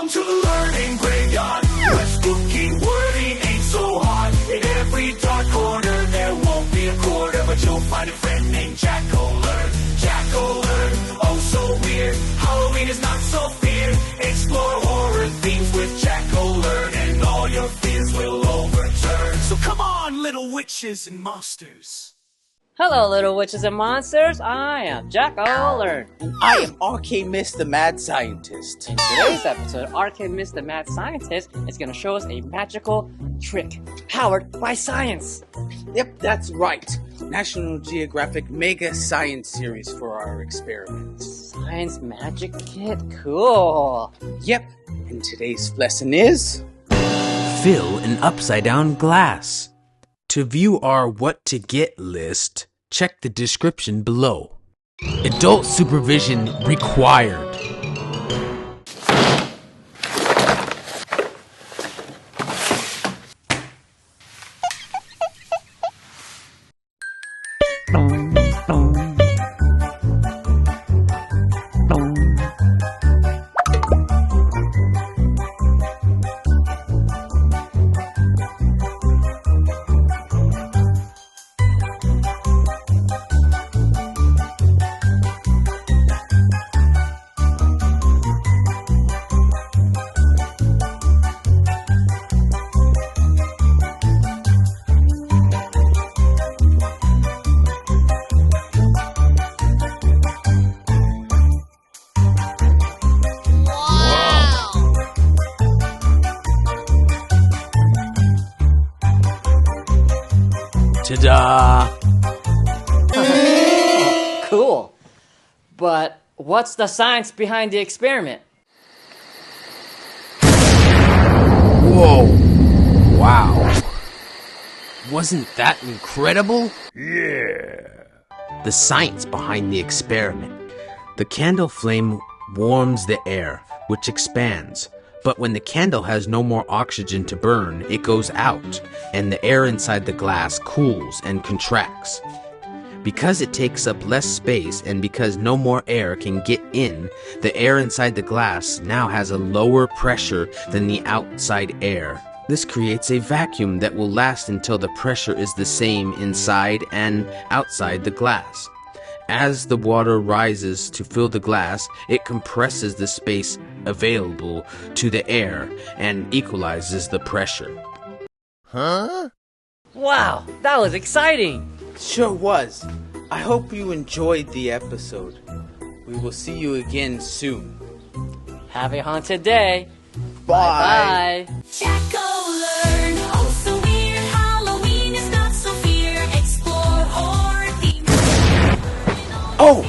Welcome to the learning graveyard. What's cooking wording ain't so hard. In every dark corner there won't be a quarter, but you'll find a friend named Jack-O-Learn. Jack-O-Learn, oh so weird. Halloween is not so feared. Explore horror themes with Jack-O-Learn, and all your fears will overturn. So come on, little witches and monsters. Hello, little witches and monsters. I am Jack-O-Learn. I am Myst, the mad scientist. In today's episode, Myst, the mad scientist, is going to show us a magical trick powered by science. Yep, that's right. National Geographic Mega Science Series for our experiments. Science magic kit? Cool. Yep, and today's lesson is... Fill an upside-down glass. To view our what to get list, check the description below. Adult supervision required. Ta-da! Cool. But what's the science behind the experiment? Whoa! Wow! Wasn't that incredible? Yeah! The science behind the experiment. The candle flame warms the air, which expands. But when the candle has no more oxygen to burn, it goes out, and the air inside the glass cools and contracts. Because it takes up less space and because no more air can get in, the air inside the glass now has a lower pressure than the outside air. This creates a vacuum that will last until the pressure is the same inside and outside the glass. As the water rises to fill the glass, it compresses the space available to the air and equalizes the pressure. Huh? Wow, that was exciting. Sure was. I hope you enjoyed the episode. We will see you again soon. Have a haunted day. Bye. Bye. Jack-O-Learn, oh so weird. Halloween is not so fear. Explore horror themes. Oh,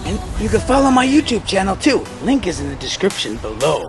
and you can follow my YouTube channel too. Link is in the description below.